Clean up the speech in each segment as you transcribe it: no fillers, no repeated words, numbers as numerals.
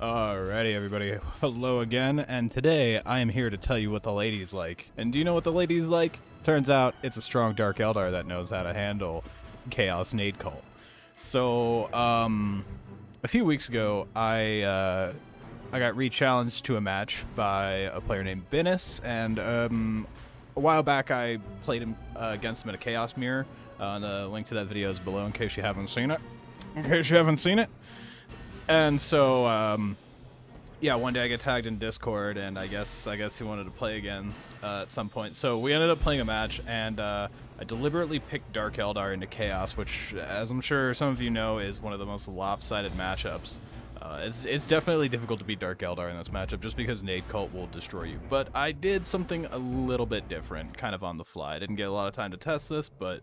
Alrighty, everybody. Hello again, and today I am here to tell you what the ladies like. And do you know what the ladies like? Turns out it's a strong Dark Eldar that knows how to handle Chaos Nade Cult. So, a few weeks ago, I got re-challenged to a match by a player named Binis, and a while back I played him against him at a Chaos Mirror. The link to that video is below in case you haven't seen it. And so, yeah, one day I get tagged in Discord, and I guess he wanted to play again at some point. So we ended up playing a match, and I deliberately picked Dark Eldar into Chaos, which, as I'm sure some of you know, is one of the most lopsided matchups. It's definitely difficult to beat Dark Eldar in this matchup, just because Nade Cult will destroy you. But I did something a little bit different, kind of on the fly. I didn't get a lot of time to test this, but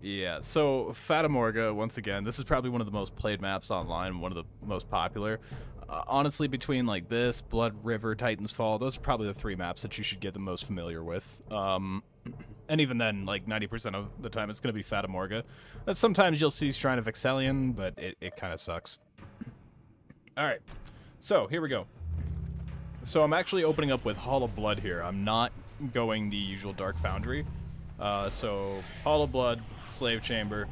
yeah, so Fatamorga, once again, this is probably one of the most played maps online, one of the most popular. Honestly, between like this, Blood River, Titan's Fall, those are probably the three maps that you should get the most familiar with. And even then, like 90% of the time, it's going to be Fatamorga. Sometimes you'll see Shrine of Excellion, but it kind of sucks. Alright, so here we go. So I'm actually opening up with Hall of Blood here. I'm not going the usual Dark Foundry. So Hall of Blood, Slave Chamber,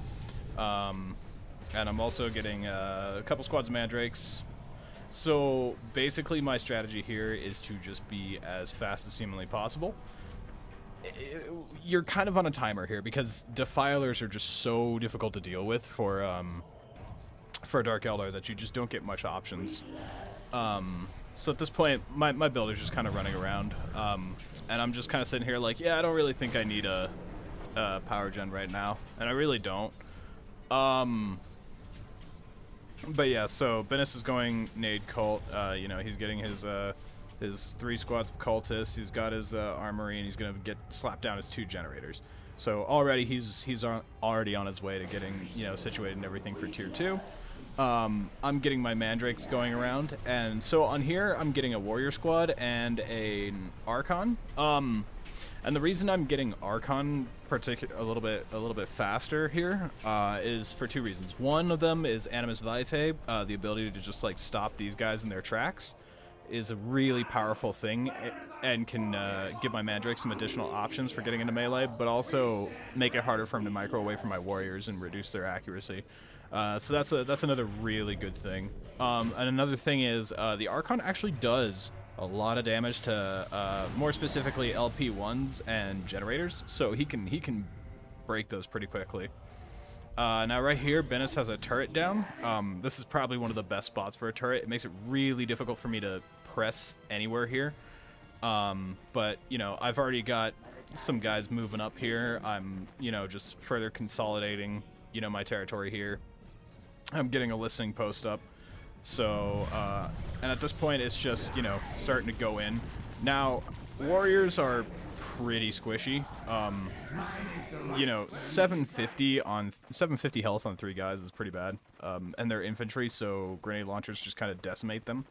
and I'm also getting a couple squads of Mandrakes. So basically my strategy here is to just be as fast as seemingly possible. You're kind of on a timer here because Defilers are just so difficult to deal with for Dark Eldar that you just don't get much options. So at this point, my build is just kind of running around, and I'm just kind of sitting here like, yeah, I don't really think I need a power gen right now, and I really don't. But yeah, so Binis is going Nade Cult. You know, he's getting his 3 squads of cultists. He's got his armory, and he's gonna get slapped down his 2 generators. So already he's already on his way to getting, you know, situated and everything for tier 2. I'm getting my Mandrakes going around, and so on here I'm getting a warrior squad and an Archon. And the reason I'm getting Archon a little bit faster here is for 2 reasons. One of them is Animus Vitae, the ability to just like stop these guys in their tracks is a really powerful thing, and can give my Mandrake some additional options for getting into melee, but also make it harder for him to micro away from my warriors and reduce their accuracy. So that's another really good thing. And another thing is the Archon actually does a lot of damage to more specifically LP1s and generators, so he can break those pretty quickly. Now right here, Binis has a turret down. This is probably one of the best spots for a turret. It makes it really difficult for me to press anywhere here. But, you know, I've already got some guys moving up here. I'm, you know, just further consolidating, you know, my territory here. I'm getting a listening post up. So, and at this point, it's just, you know, starting to go in. Now, warriors are pretty squishy. You know, 750 health on 3 guys is pretty bad. And they're infantry, so grenade launchers just kind of decimate them.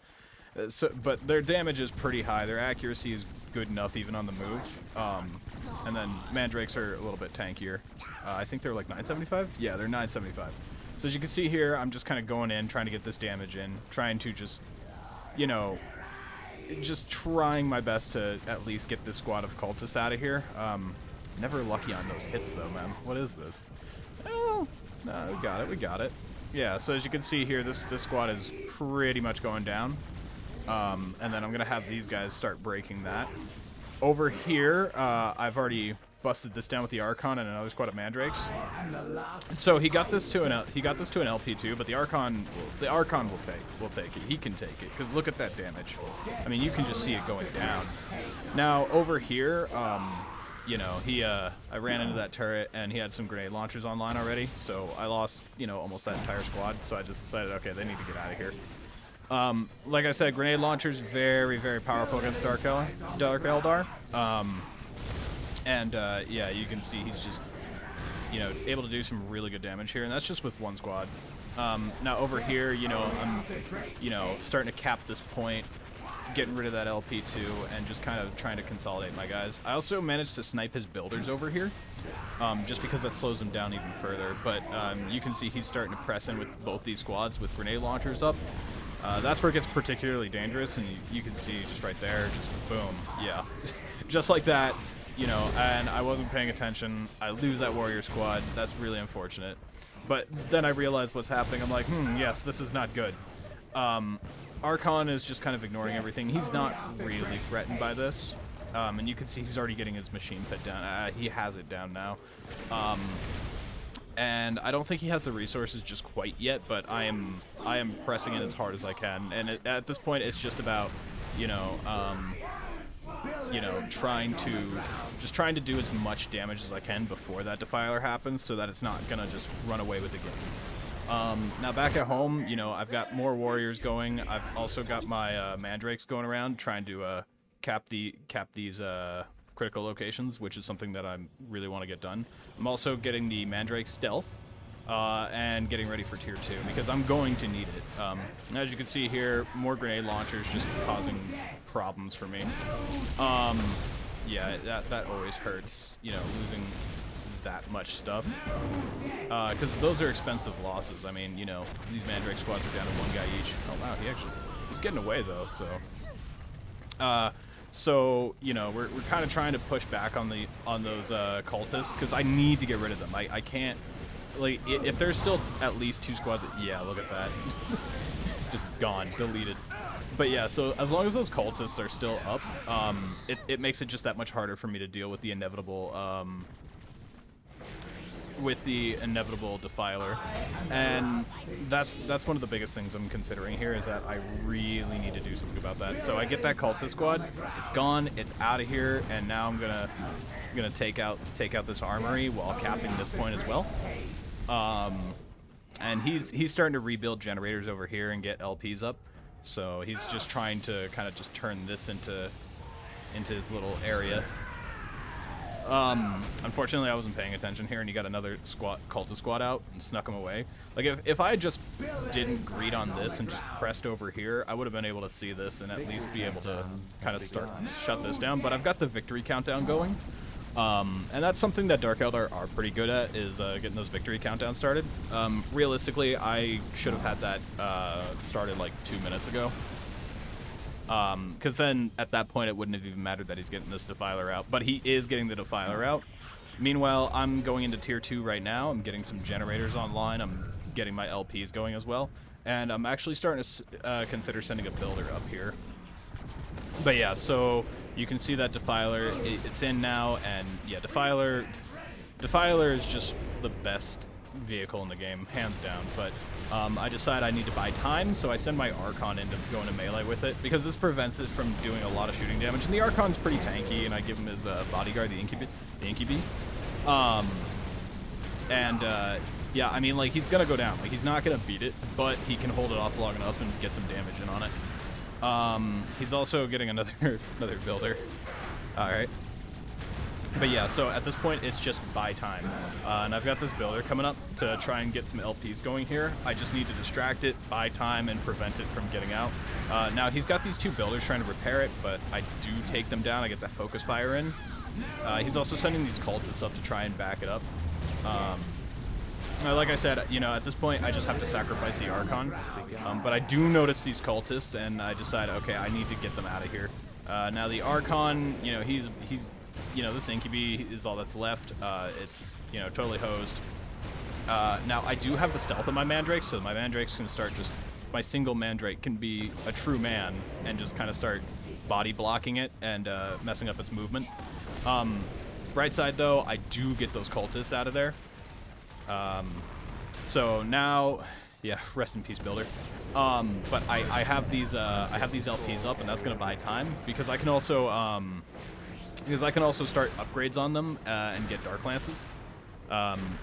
But their damage is pretty high. Their accuracy is good enough even on the move. And then Mandrakes are a little bit tankier. I think they're like 975? Yeah, they're 975. So as you can see here, I'm just kind of going in, trying to get this damage in, trying to just, you know, just trying my best to at least get this squad of cultists out of here. Never lucky on those hits though, man. What is this? Oh, no, we got it. Yeah, so as you can see here, this squad is pretty much going down. And then I'm gonna have these guys start breaking that. Over here, I've already busted this down with the Archon and another squad of Mandrakes. So he got this to an LP2, but the Archon will take it. He can take it because look at that damage. I mean, you can just see it going down. Now over here, you know, I ran into that turret and he had some grenade launchers online already, so I lost, you know, almost that entire squad. So I just decided, okay, they need to get out of here. Like I said, grenade launchers very, very powerful against Dark Eldar. Yeah, you can see he's just, you know, able to do some really good damage here, and that's just with 1 squad. Now over here, you know, I'm, you know, starting to cap this point. getting rid of that LP2 and just kind of trying to consolidate my guys. I also managed to snipe his builders over here, just because that slows him down even further. But you can see he's starting to press in with both these squads with grenade launchers up. That's where it gets particularly dangerous, and you can see just right there, just boom, yeah. Just like that, you know, and I wasn't paying attention. I lose that warrior squad. That's really unfortunate. But then I realized what's happening. I'm like, yes, this is not good. Archon is just kind of ignoring everything. He's not really threatened by this. And you can see he's already getting his machine pit down. He has it down now. And I don't think he has the resources just quite yet, but I am pressing it as hard as I can. And at this point, it's just about, you know, trying to do as much damage as I can before that Defiler happens, so that it's not gonna just run away with the game. Now back at home, you know, I've got more warriors going. I've also got my mandrakes going around, trying to cap these critical locations, which is something that I really want to get done. I'm also getting the Mandrake stealth and getting ready for tier 2 because I'm going to need it. As you can see here, more grenade launchers just causing problems for me. Yeah, that always hurts, you know, losing that much stuff, because those are expensive losses. I mean, you know, these Mandrake squads are down to 1 guy each. Oh wow, he's getting away though, so. So, you know, we're kind of trying to push back on those cultists, because I need to get rid of them. I can't, like, if there's still at least 2 squads, yeah, look at that. Just gone, deleted. But yeah, so as long as those cultists are still up, it makes it just that much harder for me to deal with the inevitable, Defiler. And that's one of the biggest things I'm considering here, is that I really need to do something about that. So I get that cultist squad, it's gone, it's out of here, and now I'm gonna take out this armory while capping this point as well. And he's starting to rebuild generators over here and get LPs up. So he's just trying to kind of just turn this into his little area. Unfortunately, I wasn't paying attention here, and he got another cultist squad out and snuck him away. Like, if I just didn't greed on this and just pressed over here, I would have been able to see this and at least be able to kind of shut this down. But I've got the victory countdown going. And that's something that Dark Eldar are pretty good at, is getting those victory countdowns started. Realistically, I should have had that started like 2 minutes ago. Because then at that point it wouldn't have even mattered that he's getting this Defiler out. But he is getting the Defiler out. Meanwhile, I'm going into tier 2 right now. I'm getting some generators online. I'm getting my LPs going as well. And I'm actually starting to consider sending a builder up here. But yeah, so you can see that Defiler, it's in now, and yeah, Defiler is just the best vehicle in the game, hands down. But I decide I need to buy time, so I send my Archon into going to melee with it, because this prevents it from doing a lot of shooting damage. And the Archon's pretty tanky, and I give him his bodyguard, the Incubi. Yeah, I mean, like, he's gonna go down. Like, he's not gonna beat it, but he can hold it off long enough and get some damage in on it. He's also getting another builder. Alright. But yeah, so at this point, it's just buy time. And I've got this builder coming up to try and get some LPs going here. I just need to distract it, buy time, and prevent it from getting out. Now, he's got these 2 builders trying to repair it, but I do take them down. I get that focus fire in. He's also sending these cultists up to try and back it up. Like I said, you know, at this point, I just have to sacrifice the Archon. But I do notice these cultists, and I decide, okay, I need to get them out of here. Now, the Archon, you know, he's you know, this Incubi is all that's left. It's, you know, totally hosed. Now, I do have the stealth of my Mandrakes, so my Mandrakes can start just... My single Mandrake can be a true man and just kind of start body blocking it and messing up its movement. Bright side, though, I do get those cultists out of there. So now... Yeah, rest in peace, builder. But I have these LPs up, and that's gonna buy time, because I can also start upgrades on them and get Dark Lances.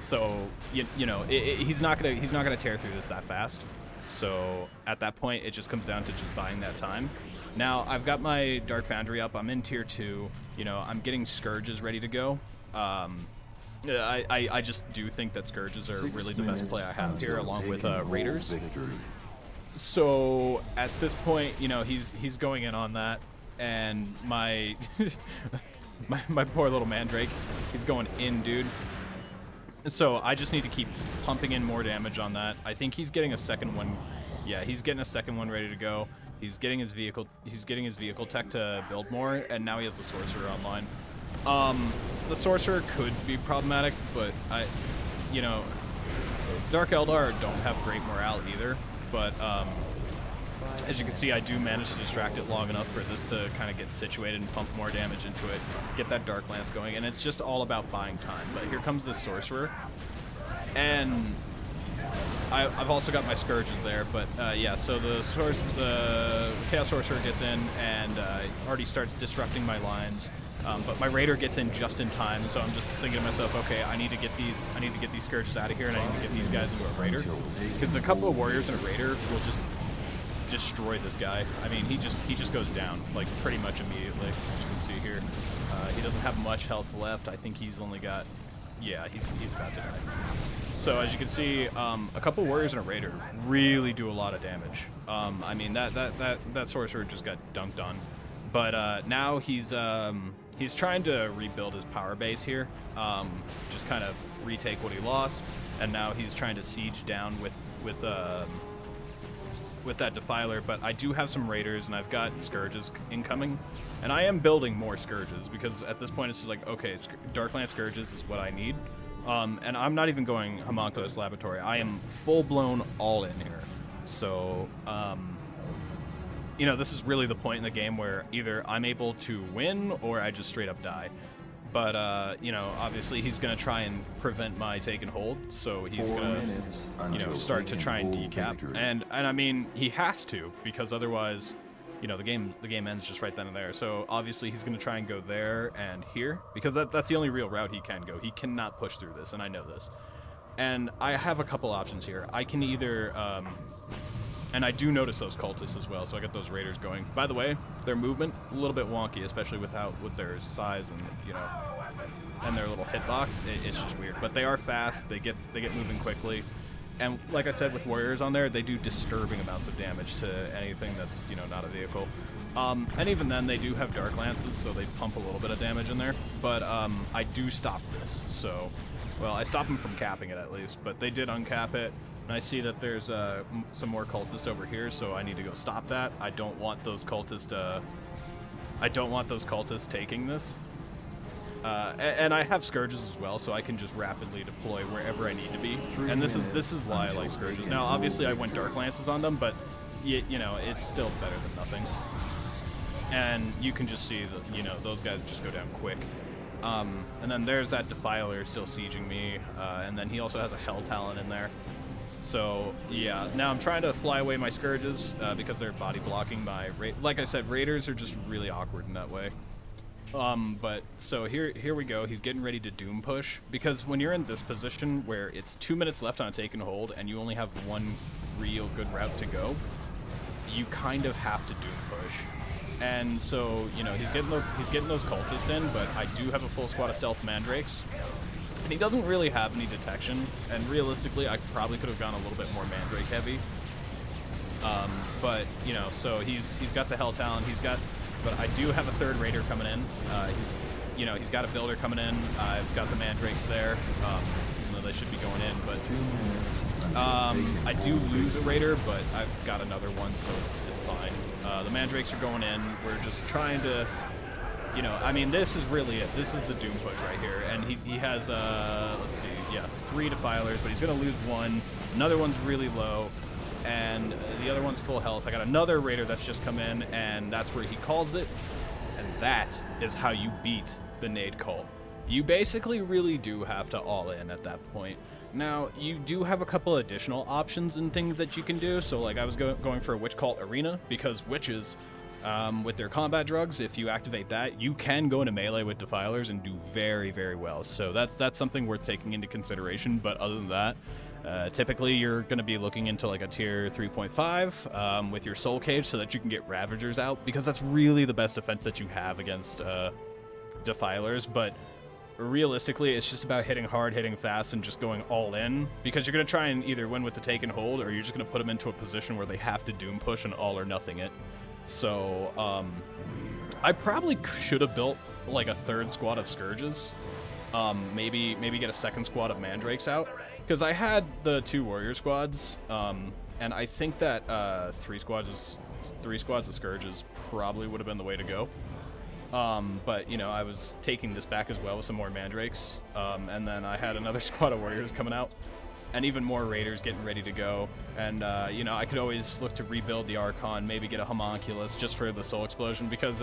So you know, he's not gonna tear through this that fast. So at that point, it just comes down to just buying that time. Now I've got my Dark Foundry up. I'm in tier 2. You know, I'm getting Scourges ready to go. I just do think that Scourges are really the best play I have here, along with Raiders. So at this point, you know, he's going in on that, and my my poor little mandrake, he's going in, dude. So I just need to keep pumping in more damage on that. I think he's getting a second one. Yeah, he's getting a second one ready to go. He's getting his vehicle tech to build more, and now he has the sorcerer online. The sorcerer could be problematic, but you know, Dark Eldar don't have great morale either. But as you can see, I do manage to distract it long enough for this to kind of get situated and pump more damage into it, get that Dark Lance going, and it's just all about buying time. But here comes this sorcerer, and I've also got my Scourges there, but yeah, so the Chaos Sorcerer gets in and already starts disrupting my lines, but my Raider gets in just in time, so I'm just thinking to myself, okay, I need to get these Scourges out of here, and I need to get these guys into a Raider, because a couple of Warriors and a Raider will just destroy this guy. I mean, he just goes down, like, pretty much immediately, as you can see here. He doesn't have much health left. I think he's only got, yeah, he's about to die. So as you can see, a couple Warriors and a Raider really do a lot of damage. I mean, that Sorcerer just got dunked on. But now he's trying to rebuild his power base here, just kind of retake what he lost, and now he's trying to siege down with that Defiler. But I do have some Raiders, and I've got Scourges incoming, and I am building more Scourges, because at this point it's just like, okay, Darkland Scourges is what I need. And I'm not even going Homunculus Laboratory. I am full-blown all in here. So, you know, this is really the point in the game where either I'm able to win or I just straight up die. But, you know, obviously he's going to try and prevent my take and hold, so he's going to, you know, start to try and decap. And I mean, he has to, because otherwise, you know, the game ends just right then and there. So obviously he's going to try and go there and here, because that's the only real route he can go. He cannot push through this, and I know this. And I have a couple options here. I can either, and I do notice those cultists as well, so I got those Raiders going. By the way, their movement a little bit wonky, especially with their size and, you know, and their little hitbox. It's just weird, but they are fast. They get moving quickly. And like I said, with Warriors on there, they do disturbing amounts of damage to anything that's, you know, not a vehicle. And even then, they do have Dark Lances, so they pump a little bit of damage in there. But I do stop this, so... Well, I stop them from capping it, at least, but they did uncap it. And I see that there's some more cultists over here, so I need to go stop that. I don't want those cultists taking this. And I have Scourges as well, so I can just rapidly deploy wherever I need to be. And this is why I like Scourges. Now, obviously, I went Dark Lances on them, but you know, it's still better than nothing. And you can just see that, you know, those guys just go down quick. And then there's that Defiler still sieging me, and then he also has a Hell Talon in there. So yeah, now I'm trying to fly away my Scourges because they're body blocking my like I said, Raiders are just really awkward in that way. But so here we go. He's getting ready to doom push, because when you're in this position where it's 2 minutes left on a take and hold and you only have one real good route to go, you kind of have to doom push. And so, you know, he's getting those cultists in, but I do have a full squad of stealth mandrakes. And he doesn't really have any detection, and realistically I probably could have gone a little bit more mandrake heavy. But, you know, so he's got the Hell Talon, but I do have a third Raider coming in. He's got a Builder coming in. I've got the Mandrakes there, even though they should be going in. But 2 minutes. I do lose a Raider, but I've got another one, so it's fine. The Mandrakes are going in. We're just trying to, you know, I mean, this is really it. This is the doom push right here. And he has, let's see, yeah, 3 Defilers, but he's going to lose one. Another one's really low. And the other one's full health. I got another Raider that's just come in, and that's where he calls it. And that is how you beat the nade cult. You basically really do have to all in at that point. Now, you do have a couple additional options and things that you can do. So, like, I was going for a Witch Cult Arena, because witches, with their combat drugs, if you activate that, you can go into melee with Defilers and do very, very well. So that's something worth taking into consideration. But other than that, typically you're going to be looking into like a tier 3.5 with your Soul Cage, so that you can get Ravagers out, because that's really the best defense that you have against Defilers. But realistically, it's just about hitting hard, hitting fast, and just going all in, because you're going to try and either win with the take and hold, or you're just going to put them into a position where they have to doom push and all or nothing it. So, I probably should have built, like, a third squad of Scourges. Maybe get a second squad of Mandrakes out, because I had the 2 warrior squads, and I think that 3 squads of Scourges probably would have been the way to go. But, you know, I was taking this back as well with some more Mandrakes, and then I had another squad of warriors coming out, and even more raiders getting ready to go, and, you know, I could always look to rebuild the Archon, maybe get a Homunculus just for the Soul Explosion, because,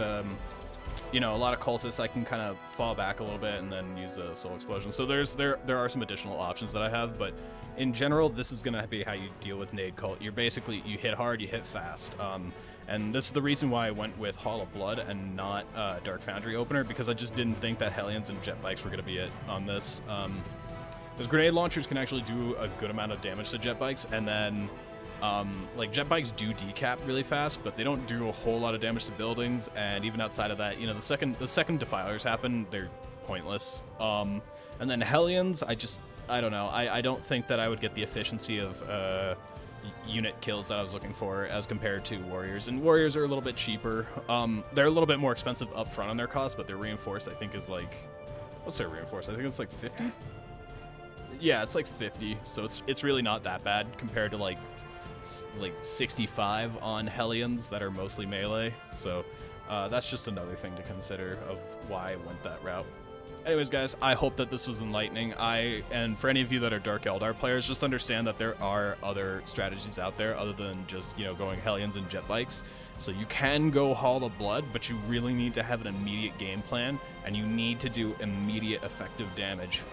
you know, a lot of cultists I can kind of fall back a little bit and then use a Soul Explosion. So there are some additional options that I have, but in general, this is going to be how you deal with Nade Cult. You're basically, you hit hard, you hit fast. And this is the reason why I went with Hall of Blood and not Dark Foundry Opener, because I just didn't think that Hellions and Jet Bikes were going to be it on this. Those grenade launchers can actually do a good amount of damage to Jet Bikes, and then like, Jet Bikes do decap really fast, but they don't do a whole lot of damage to buildings, and even outside of that, you know, the second Defilers happen, they're pointless. And then Hellions, I don't know, I don't think that I would get the efficiency of unit kills that I was looking for as compared to Warriors, and Warriors are a little bit cheaper. They're a little bit more expensive up front on their cost, but their reinforced, I think, is like, what's their reinforced? I think it's like 50? Yeah, it's like 50, so it's really not that bad compared to like 65 on Hellions that are mostly melee. So that's just another thing to consider of why I went that route. Anyways, guys, I hope that this was enlightening. And for any of you that are Dark Eldar players, just understand that there are other strategies out there other than just, you know, going Hellions and Jet Bikes. So you can go Hall of Blood, but you really need to have an immediate game plan, and you need to do immediate effective damage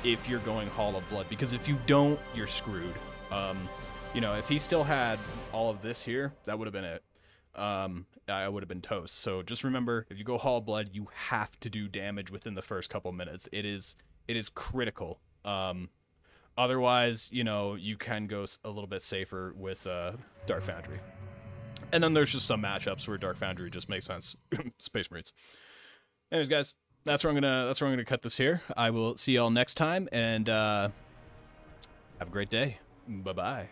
if you're going Hall of Blood, because if you don't, you're screwed. You know, if he still had all of this here, that would have been it. I would have been toast. So just remember, if you go Hall of Blood, you have to do damage within the first couple minutes. It is critical. Otherwise, you know, you can go a little bit safer with Dark Foundry. And then there's just some matchups where Dark Foundry just makes sense. Space Marines. Anyways, guys, that's where I'm gonna cut this here. I will see y'all next time, and have a great day. Bye bye.